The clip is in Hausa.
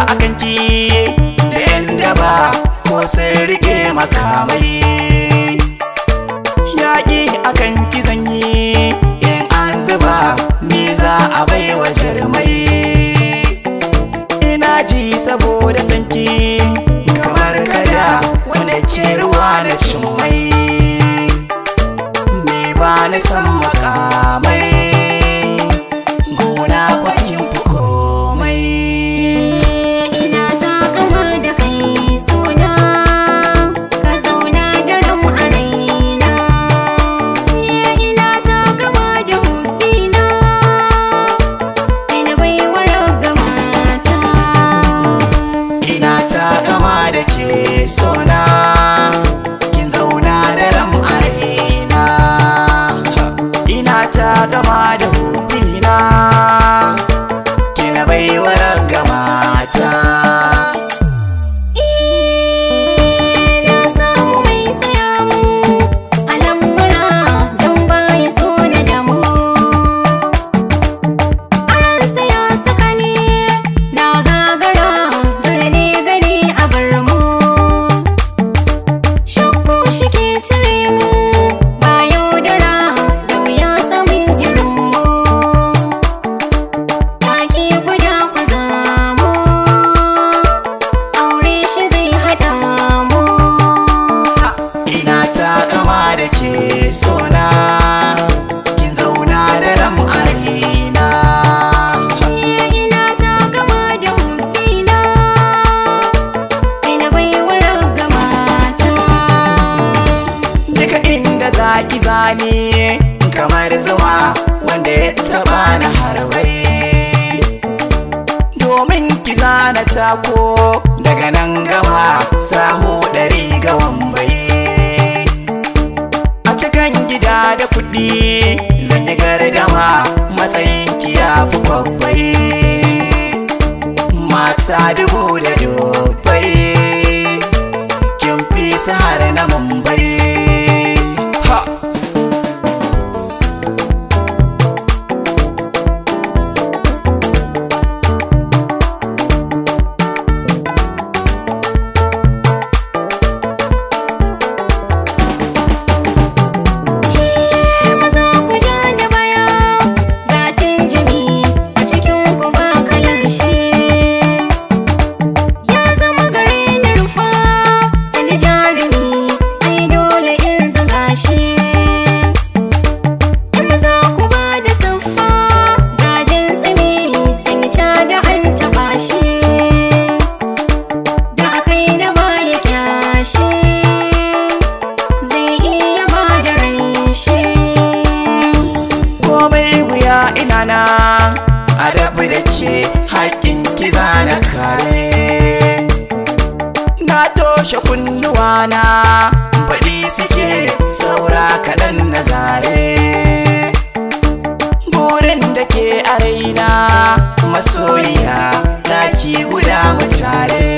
akan ki da yan daba ko sai rike makamai. Yaƙi akan ki zanyi in an zuba ni za a baiwa jarmai. Ina ji saboda sanki kamar kada wanda ke ruwa na cimmai. Ni ba na san makamai gona kwakin fi komai. Ina takama da kai suna ka zauna da ram a raina. Ina takama da hubbina kai na baiwa ragamata. Ina takama da ke sona kin zauna da ram a raina. Ina takama da hubbina kina baiwa ragamata. Na samu mai saya mun al'amura don baya so na damu. Aransa ya saka ni na gagara dole ne gani a bar mu. Shakku shi ke cire mu ba yaudara da wuya samun irin mu. Taki guda kwa zamu aure shi zai haɗa mu. Ina takama da ke sona kin zauna da ram a raina. Ina takama da hubbina kai na baiwa ragamata. Duka inda zaki zani kamar zuma wanda ya taba na harbai. Domin ki zana tako daga nan gama samu 100 ga wambai. A cikin gida da kuɗi zan yi gardama matsayin ki ya fi kwabbai. Mata 1000 da dubbai kin fi su har na Mumbai. Ha! Maza ku ja da baya ga tunjimi a cikin ku ba kalar shi. Ya zama gare ni rufa sani jarumi ai dole in zaga shi. In maza ku ba da siffa ga jintsini sun yi da an taɓa shi. Da akai na baya kyashi zai iya ba da ran shi. Komai wuya ina nan a dafi da ke haƙƙin ki zana kare. Na toshe kunnuwana faɗi suke saura kaɗan na zare. Burin da ke a raina masoyiya ɗaki guda mu tare.